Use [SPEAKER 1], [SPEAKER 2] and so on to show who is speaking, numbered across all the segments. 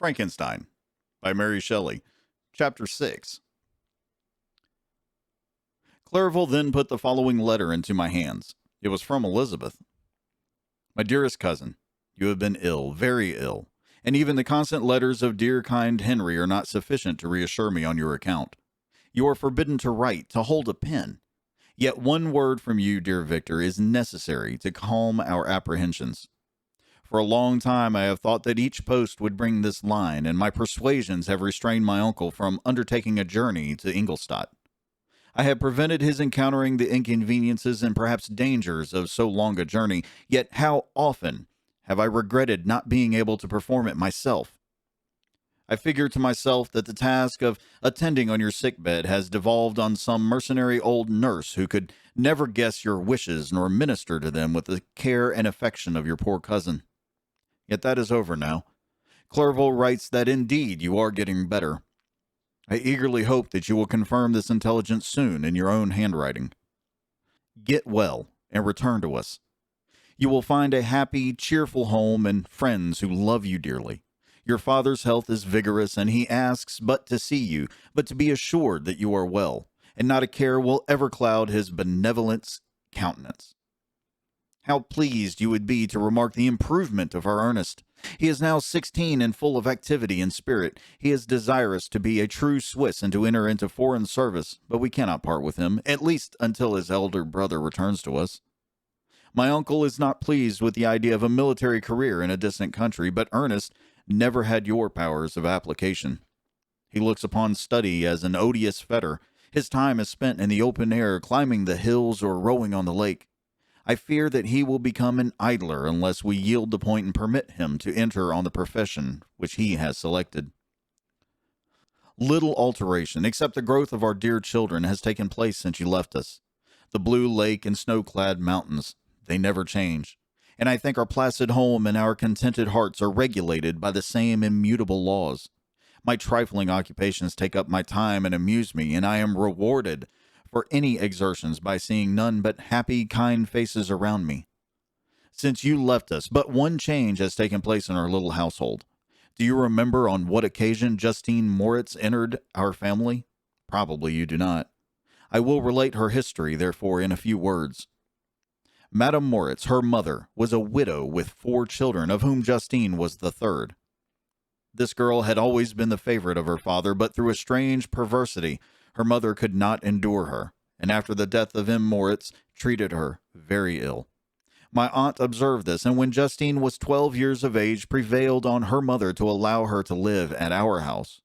[SPEAKER 1] Frankenstein by Mary Shelley, Chapter 6. Clerval then put the following letter into my hands. It was from Elizabeth. My dearest cousin, you have been ill, very ill, and even the constant letters of dear kind Henry are not sufficient to reassure me on your account. You are forbidden to write, to hold a pen. Yet one word from you, dear Victor, is necessary to calm our apprehensions. For a long time I have thought that each post would bring this line, and my persuasions have restrained my uncle from undertaking a journey to Ingolstadt. I have prevented his encountering the inconveniences and perhaps dangers of so long a journey, yet how often have I regretted not being able to perform it myself. I figure to myself that the task of attending on your sickbed has devolved on some mercenary old nurse who could never guess your wishes nor minister to them with the care and affection of your poor cousin. Yet that is over now. Clerval writes that indeed you are getting better. I eagerly hope that you will confirm this intelligence soon in your own handwriting. Get well and return to us. You will find a happy, cheerful home and friends who love you dearly. Your father's health is vigorous, and he asks but to see you, but to be assured that you are well, and not a care will ever cloud his benevolent countenance. How pleased you would be to remark the improvement of our Ernest. He is now 16 and full of activity and spirit. He is desirous to be a true Swiss and to enter into foreign service, but we cannot part with him, at least until his elder brother returns to us. My uncle is not pleased with the idea of a military career in a distant country, but Ernest never had your powers of application. He looks upon study as an odious fetter. His time is spent in the open air, climbing the hills or rowing on the lake. I fear that he will become an idler unless we yield the point and permit him to enter on the profession which he has selected. Little alteration, except the growth of our dear children, has taken place since you left us. The blue lake and snow-clad mountains, they never change. And I think our placid home and our contented hearts are regulated by the same immutable laws. My trifling occupations take up my time and amuse me, and I am rewarded for any exertions by seeing none but happy, kind faces around me. Since you left us, but one change has taken place in our little household. Do you remember on what occasion Justine Moritz entered our family? Probably you do not. I will relate her history, therefore, in a few words. Madame Moritz, her mother, was a widow with 4 children, of whom Justine was the third. This girl had always been the favorite of her father, but through a strange perversity, her mother could not endure her, and after the death of M. Moritz, treated her very ill. My aunt observed this, and when Justine was 12 years of age, prevailed on her mother to allow her to live at our house.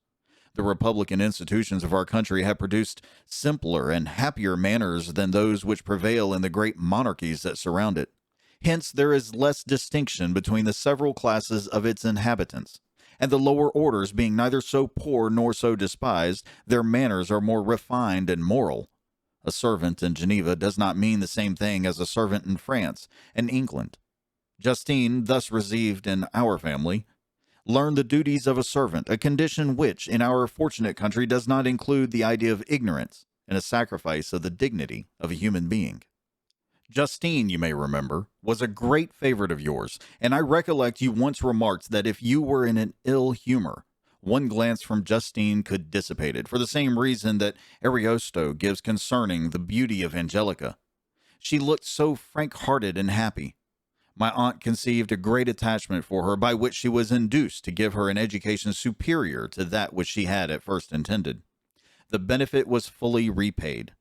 [SPEAKER 1] The republican institutions of our country have produced simpler and happier manners than those which prevail in the great monarchies that surround it. Hence there is less distinction between the several classes of its inhabitants, and the lower orders being neither so poor nor so despised, their manners are more refined and moral. A servant in Geneva does not mean the same thing as a servant in France and England. Justine, thus received in our family, learned the duties of a servant, a condition which, in our fortunate country, does not include the idea of ignorance and a sacrifice of the dignity of a human being. Justine, you may remember, was a great favorite of yours, and I recollect you once remarked that if you were in an ill humor, one glance from Justine could dissipate it, for the same reason that Ariosto gives concerning the beauty of Angelica. She looked so frank-hearted and happy. My aunt conceived a great attachment for her, by which she was induced to give her an education superior to that which she had at first intended. The benefit was fully repaid.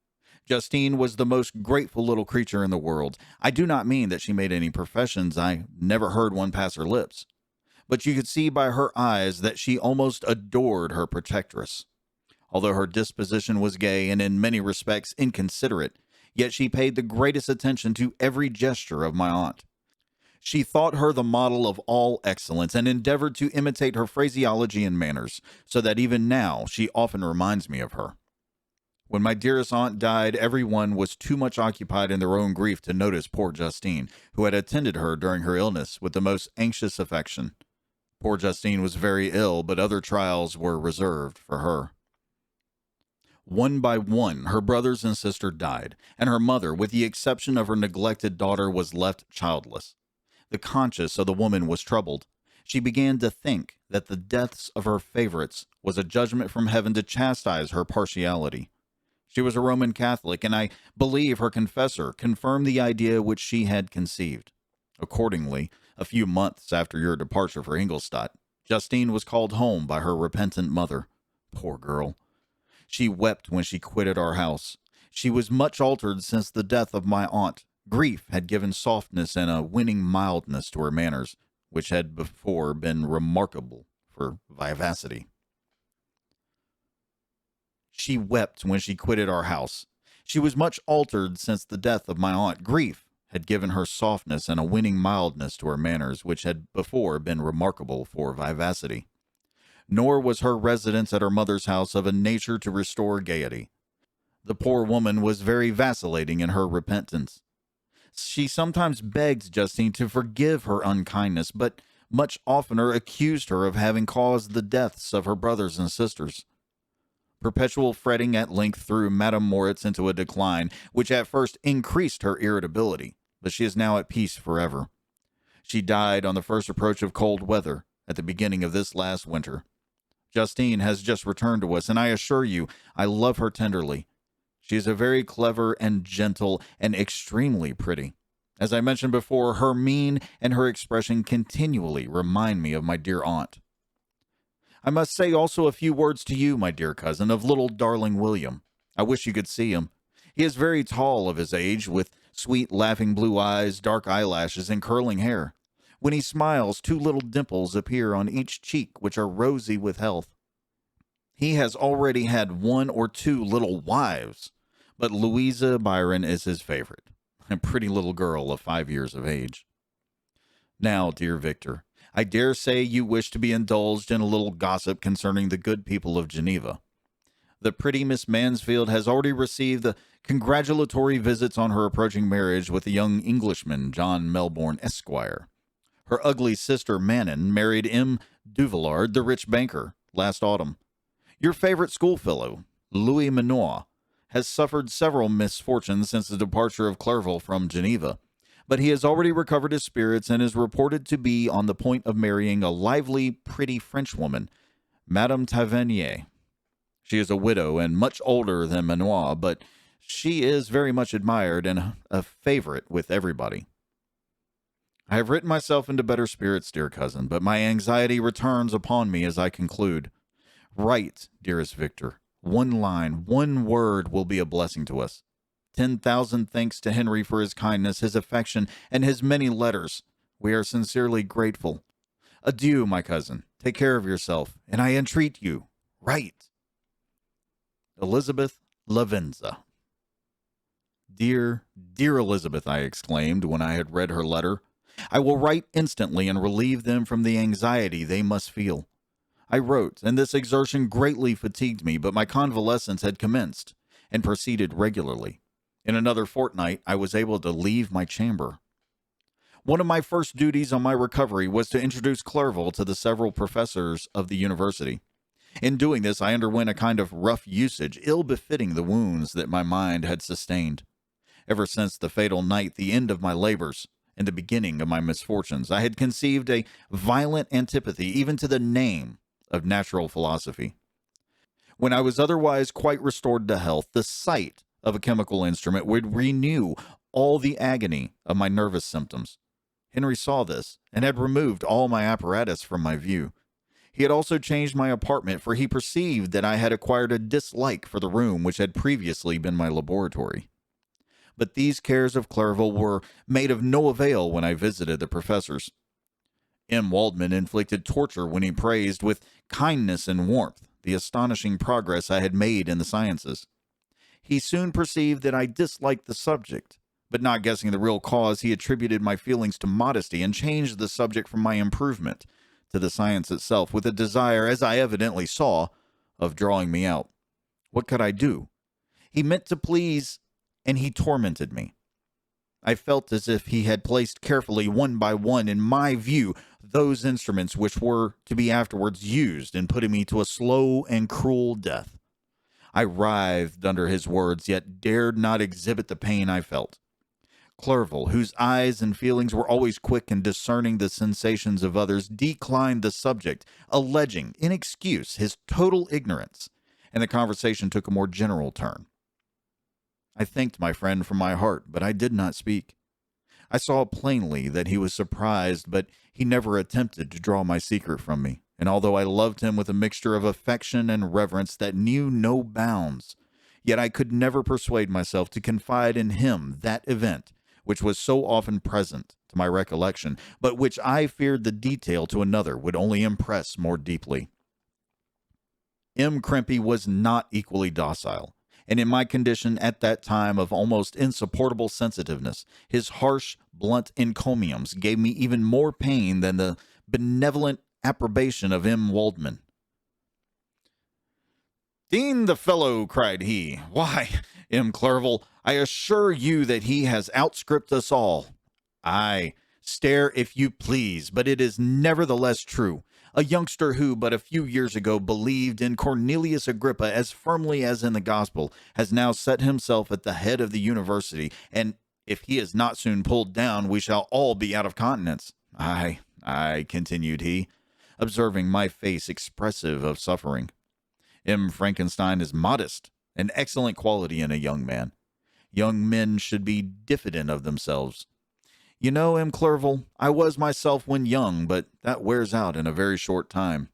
[SPEAKER 1] Justine was the most grateful little creature in the world. I do not mean that she made any professions. I never heard one pass her lips. But you could see by her eyes that she almost adored her protectress. Although her disposition was gay and in many respects inconsiderate, yet she paid the greatest attention to every gesture of my aunt. She thought her the model of all excellence and endeavored to imitate her phraseology and manners, so that even now she often reminds me of her. When my dearest aunt died, every one was too much occupied in their own grief to notice poor Justine, who had attended her during her illness with the most anxious affection. Poor Justine was very ill, but other trials were reserved for her. One by one, her brothers and sister died, and her mother, with the exception of her neglected daughter, was left childless. The conscience of the woman was troubled. She began to think that the deaths of her favorites was a judgment from heaven to chastise her partiality. She was a Roman Catholic, and I believe her confessor confirmed the idea which she had conceived. Accordingly, a few months after your departure for Ingolstadt, Justine was called home by her repentant mother. Poor girl. She wept when she quitted our house. She was much altered since the death of my aunt. Grief had given softness and a winning mildness to her manners, which had before been remarkable for vivacity. She wept when she quitted our house. She was much altered since the death of my aunt. Grief had given her softness and a winning mildness to her manners, which had before been remarkable for vivacity. Nor was her residence at her mother's house of a nature to restore gaiety. The poor woman was very vacillating in her repentance. She sometimes begged Justine to forgive her unkindness, but much oftener accused her of having caused the deaths of her brothers and sisters. Perpetual fretting at length threw Madame Moritz into a decline, which at first increased her irritability, but she is now at peace forever. She died on the first approach of cold weather, at the beginning of this last winter. Justine has just returned to us, and I assure you, I love her tenderly. She is a very clever and gentle and extremely pretty. As I mentioned before, her mien and her expression continually remind me of my dear aunt. I must say also a few words to you, my dear cousin, of little darling William. I wish you could see him. He is very tall of his age, with sweet laughing blue eyes, dark eyelashes, and curling hair. When he smiles, 2 little dimples appear on each cheek, which are rosy with health. He has already had 1 or 2 little wives, but Louisa Byron is his favorite, a pretty little girl of 5 years of age. Now, dear Victor, I dare say you wish to be indulged in a little gossip concerning the good people of Geneva. The pretty Miss Mansfield has already received the congratulatory visits on her approaching marriage with a young Englishman, John Melbourne, Esquire. Her ugly sister, Manon, married M. Duvillard, the rich banker, last autumn. Your favorite schoolfellow, Louis Manoir, has suffered several misfortunes since the departure of Clerval from Geneva, but he has already recovered his spirits and is reported to be on the point of marrying a lively, pretty Frenchwoman, Madame Tavernier. She is a widow and much older than Manoir, but she is very much admired and a favorite with everybody. I have written myself into better spirits, dear cousin, but my anxiety returns upon me as I conclude. Write, dearest Victor. 1 line, 1 word will be a blessing to us. 10,000 thanks to Henry for his kindness, his affection, and his many letters. We are sincerely grateful. Adieu, my cousin. Take care of yourself, and I entreat you, write. Elizabeth Lavenza. Dear, dear Elizabeth, I exclaimed when I had read her letter. I will write instantly and relieve them from the anxiety they must feel. I wrote, and this exertion greatly fatigued me, but my convalescence had commenced, and proceeded regularly. In another fortnight, I was able to leave my chamber. One of my first duties on my recovery was to introduce Clerval to the several professors of the university. In doing this, I underwent a kind of rough usage, ill befitting the wounds that my mind had sustained. Ever since the fatal night, the end of my labors, and the beginning of my misfortunes, I had conceived a violent antipathy even to the name of natural philosophy. When I was otherwise quite restored to health, the sight of a chemical instrument would renew all the agony of my nervous symptoms. Henry saw this, and had removed all my apparatus from my view. He had also changed my apartment, for he perceived that I had acquired a dislike for the room which had previously been my laboratory. But these cares of Clerval were made of no avail when I visited the professors. M. Waldman inflicted torture when he praised with kindness and warmth the astonishing progress I had made in the sciences. He soon perceived that I disliked the subject, but not guessing the real cause, he attributed my feelings to modesty and changed the subject from my improvement to the science itself, with a desire, as I evidently saw, of drawing me out. What could I do? He meant to please, and he tormented me. I felt as if he had placed carefully, 1 by 1, in my view, those instruments which were to be afterwards used in putting me to a slow and cruel death. I writhed under his words, yet dared not exhibit the pain I felt. Clerval, whose eyes and feelings were always quick in discerning the sensations of others, declined the subject, alleging, in excuse, his total ignorance, and the conversation took a more general turn. I thanked my friend from my heart, but I did not speak. I saw plainly that he was surprised, but he never attempted to draw my secret from me, and although I loved him with a mixture of affection and reverence that knew no bounds, yet I could never persuade myself to confide in him that event which was so often present to my recollection, but which I feared the detail to another would only impress more deeply. M. Crimpy was not equally docile, and in my condition at that time of almost insupportable sensitiveness, his harsh, blunt encomiums gave me even more pain than the benevolent approbation of M. Waldman. "Dean the fellow," cried he. "Why, M. Clerval, I assure you that he has outstripped us all. Aye, stare if you please, but it is nevertheless true. A youngster who but a few years ago believed in Cornelius Agrippa as firmly as in the gospel has now set himself at the head of the university, and if he is not soon pulled down, we shall all be out of countenance. Aye, continued he, observing my face expressive of suffering. M. Frankenstein is modest, an excellent quality in a young man. Young men should be diffident of themselves. You know, M. Clerval, I was myself when young, but that wears out in a very short time."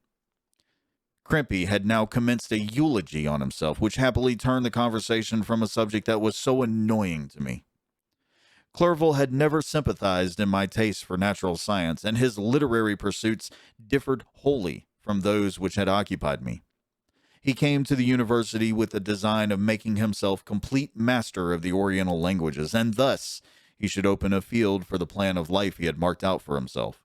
[SPEAKER 1] Crimpy had now commenced a eulogy on himself, which happily turned the conversation from a subject that was so annoying to me. Clerval had never sympathized in my taste for natural science, and his literary pursuits differed wholly from those which had occupied me. He came to the university with the design of making himself complete master of the Oriental languages, and thus he should open a field for the plan of life he had marked out for himself.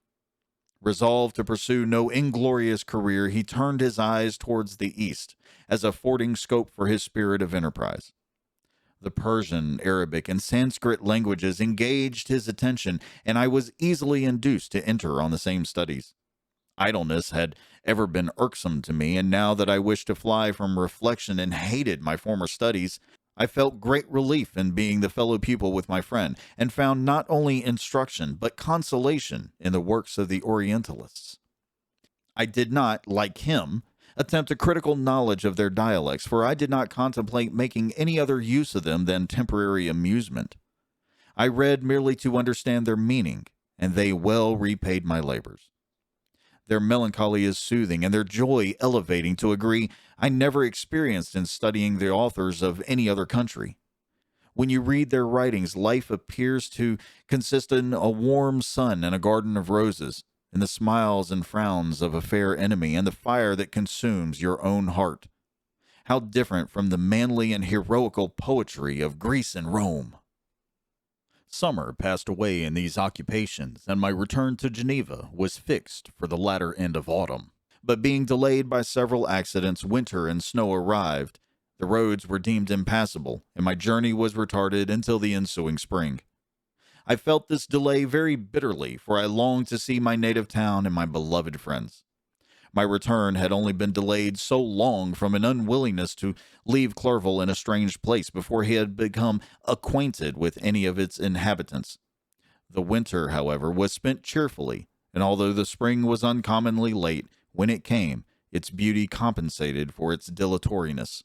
[SPEAKER 1] Resolved to pursue no inglorious career, he turned his eyes towards the east, as affording scope for his spirit of enterprise. The Persian, Arabic, and Sanskrit languages engaged his attention, and I was easily induced to enter on the same studies. Idleness had ever been irksome to me, and now that I wished to fly from reflection and hated my former studies, I felt great relief in being the fellow pupil with my friend, and found not only instruction, but consolation in the works of the Orientalists. I did not, like him, attempt a critical knowledge of their dialects, for I did not contemplate making any other use of them than temporary amusement. I read merely to understand their meaning, and they well repaid my labors. Their melancholy is soothing, and their joy elevating to a degree I never experienced in studying the authors of any other country. When you read their writings, life appears to consist in a warm sun and a garden of roses, in the smiles and frowns of a fair enemy, and the fire that consumes your own heart. How different from the manly and heroical poetry of Greece and Rome! Summer passed away in these occupations, and my return to Geneva was fixed for the latter end of autumn. But being delayed by several accidents, winter and snow arrived. The roads were deemed impassable, and my journey was retarded until the ensuing spring. I felt this delay very bitterly, for I longed to see my native town and my beloved friends. My return had only been delayed so long from an unwillingness to leave Clerval in a strange place before he had become acquainted with any of its inhabitants. The winter, however, was spent cheerfully, and although the spring was uncommonly late, when it came, its beauty compensated for its dilatoriness.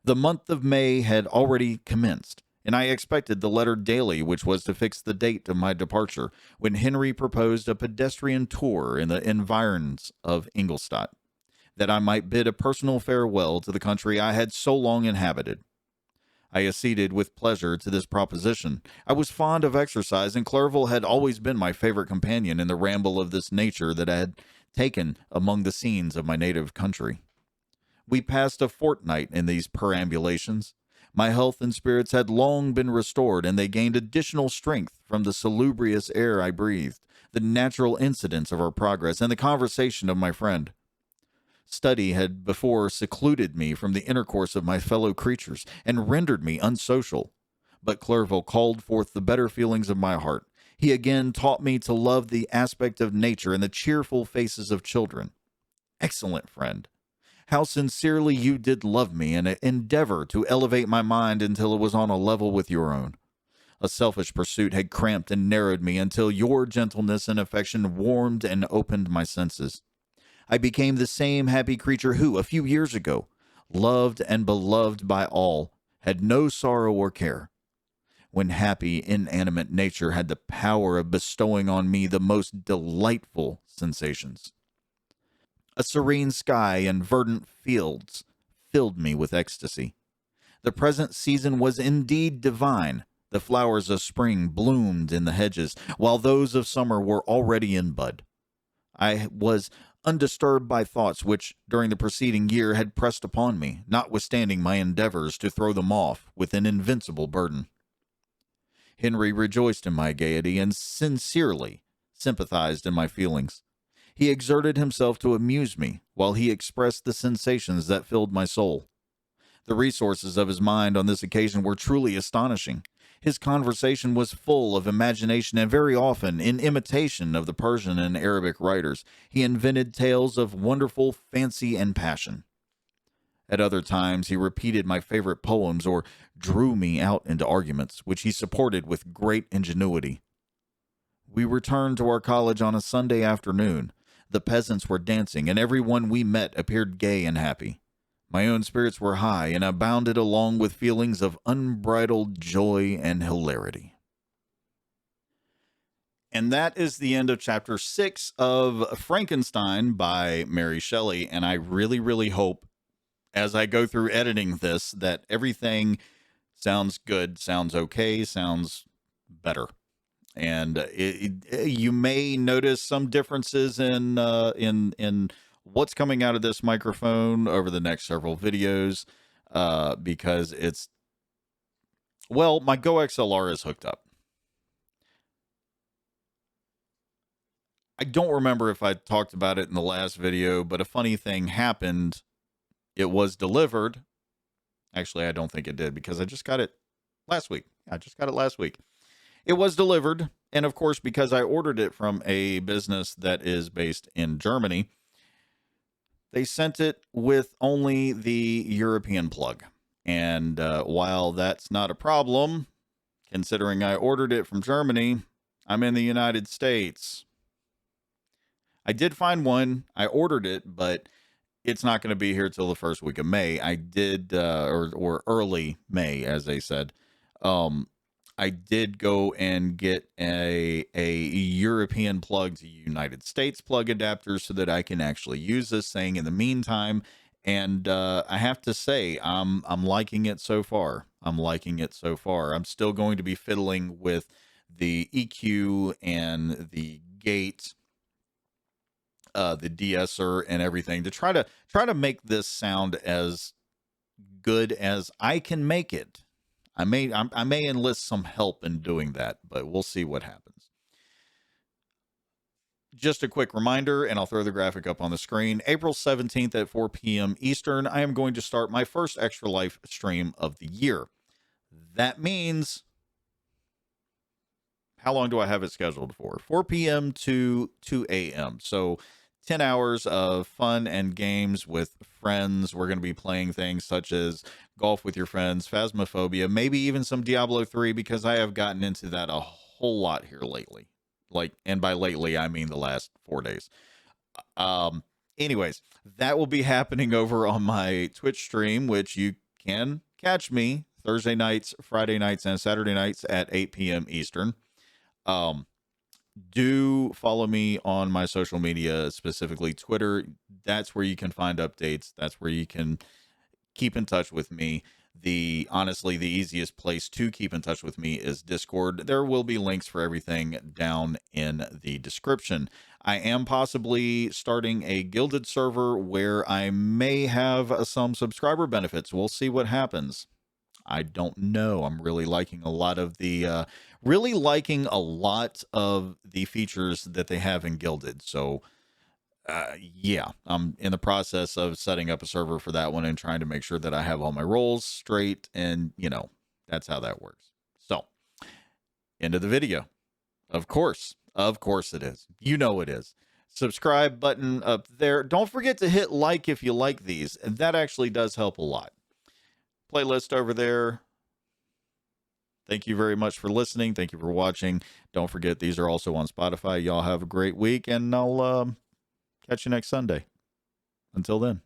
[SPEAKER 1] The month of May had already commenced, and I expected the letter daily which was to fix the date of my departure, when Henry proposed a pedestrian tour in the environs of Ingolstadt, that I might bid a personal farewell to the country I had so long inhabited. I acceded with pleasure to this proposition. I was fond of exercise, and Clerval had always been my favorite companion in the ramble of this nature that I had taken among the scenes of my native country. We passed a fortnight in these perambulations. My health and spirits had long been restored, and they gained additional strength from the salubrious air I breathed, the natural incidents of our progress, and the conversation of my friend. Study had before secluded me from the intercourse of my fellow creatures, and rendered me unsocial. But Clerval called forth the better feelings of my heart. He again taught me to love the aspect of nature and the cheerful faces of children. Excellent friend! How sincerely you did love me, and endeavor to elevate my mind until it was on a level with your own. A selfish pursuit had cramped and narrowed me until your gentleness and affection warmed and opened my senses. I became the same happy creature who, a few years ago, loved and beloved by all, had no sorrow or care. When happy, inanimate nature had the power of bestowing on me the most delightful sensations. A serene sky and verdant fields filled me with ecstasy. The present season was indeed divine. The flowers of spring bloomed in the hedges, while those of summer were already in bud. I was undisturbed by thoughts which, during the preceding year, had pressed upon me, notwithstanding my endeavors to throw them off with an invincible burden. Henry rejoiced in my gaiety and sincerely sympathized in my feelings. He exerted himself to amuse me, while he expressed the sensations that filled my soul. The resources of his mind on this occasion were truly astonishing. His conversation was full of imagination, and very often, in imitation of the Persian and Arabic writers, he invented tales of wonderful fancy and passion. At other times, he repeated my favorite poems or drew me out into arguments, which he supported with great ingenuity. We returned to our college on a Sunday afternoon. The peasants were dancing, and everyone we met appeared gay and happy. My own spirits were high, and I bounded along with feelings of unbridled joy and hilarity. And that is the end of chapter 6 of Frankenstein by Mary Shelley, and I really, really hope, as I go through editing this, that everything sounds good, sounds okay, sounds better. And you may notice some differences in what's coming out of this microphone over the next several videos, because it's, well, my GoXLR is hooked up. I don't remember if I talked about it in the last video, but a funny thing happened. It was delivered. Actually, I don't think it did, because I just got it last week. It was delivered, and of course, because I ordered it from a business that is based in Germany, they sent it with only the European plug. And while that's not a problem, considering I ordered it from Germany, I'm in the United States. I did find one. I ordered it, but it's not going to be here till the first week of May. I did, or early May, as they said. I did go and get a European plug to United States plug adapter so that I can actually use this thing in the meantime. And I have to say, I'm liking it so far. I'm still going to be fiddling with the EQ and the gate, the de-esser and everything to try to make this sound as good as I can make it. I may enlist some help in doing that, but we'll see what happens. Just a quick reminder, and I'll throw the graphic up on the screen. April 17th at 4 p.m. Eastern, I am going to start my first Extra Life stream of the year. That means, how long do I have it scheduled for? 4 p.m. to 2 a.m. So 10 hours of fun and games with friends. We're going to be playing things such as golf with your friends, Phasmophobia, maybe even some Diablo 3, because I have gotten into that a whole lot here lately. And by lately, I mean the last 4 days. Anyways, that will be happening over on my Twitch stream, which you can catch me Thursday nights, Friday nights, and Saturday nights at 8 p.m. Eastern. Do follow me on my social media, specifically Twitter. That's where you can find updates. That's where you can keep in touch with me. Honestly, the easiest place to keep in touch with me is Discord. There will be links for everything down in the description. I am possibly starting a Gilded server where I may have some subscriber benefits. We'll see what happens. I don't know. I'm really liking a lot of the features that they have in Gilded. So yeah, I'm in the process of setting up a server for that one and trying to make sure that I have all my roles straight, and that's how that works. So, end of the video. Of course it is. It is. Subscribe button up there. Don't forget to hit like if you like these, and that actually does help a lot. Playlist over there. Thank you very much for listening. Thank you for watching. Don't forget, these are also on Spotify. Y'all have a great week, and I'll catch you next Sunday. Until then.